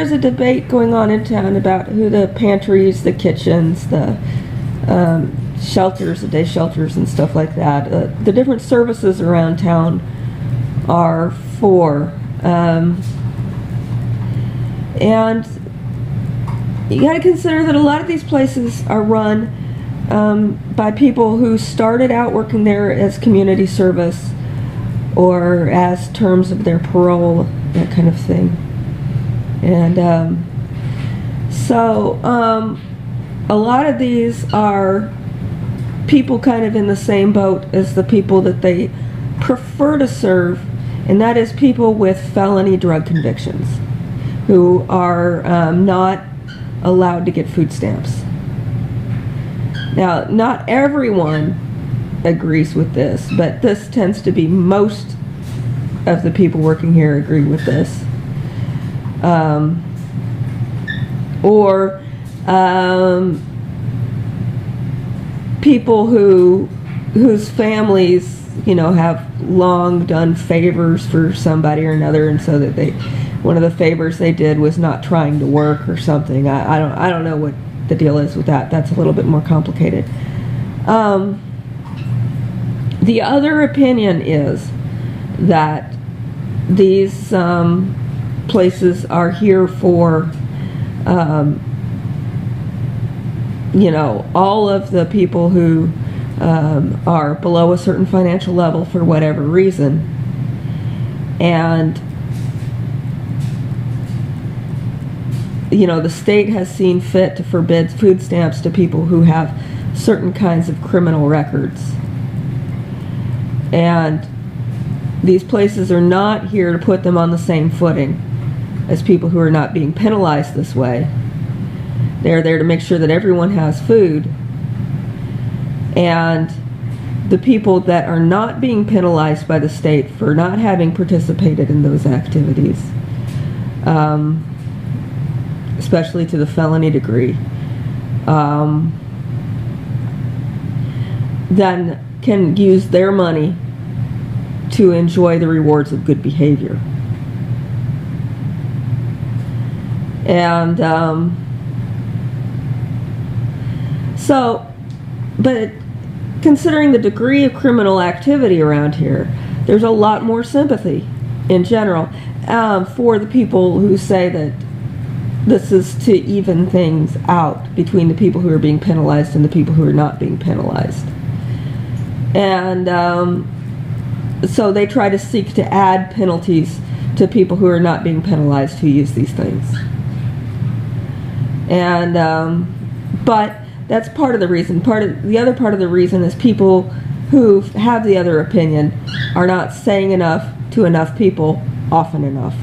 is a debate going on in town about who the pantries, the kitchens, the shelters, the day shelters and stuff like that, the different services around town are for. And you got to consider that a lot of these places are run by people who started out working there as community service or as terms of their parole, that kind of thing. And so a lot of these are people kind of in the same boat as the people that they prefer to serve, and that is people with felony drug convictions who are not allowed to get food stamps. Now, not everyone agrees with this, but this tends to be most of the people working here agree with this. Or people whose families, you know, have long done favors for somebody or another, and so that one of the favors they did was not trying to work or something. I don't know what the deal is with that. That's a little bit more complicated. The other opinion is that these places are here for you know, all of the people who are below a certain financial level for whatever reason, and you know, the state has seen fit to forbid food stamps to people who have certain kinds of criminal records. And these places are not here to put them on the same footing as people who are not being penalized this way. They're there to make sure that everyone has food. And the people that are not being penalized by the state for not having participated in those activities, especially to the felony degree, then can use their money to enjoy the rewards of good behavior. And but considering the degree of criminal activity around here, there's a lot more sympathy in general for the people who say that this is to even things out between the people who are being penalized and the people who are not being penalized. And so they try to seek to add penalties to people who are not being penalized who use these things. And but that's part of the reason. The other part of the reason is people who have the other opinion are not saying enough to enough people often enough.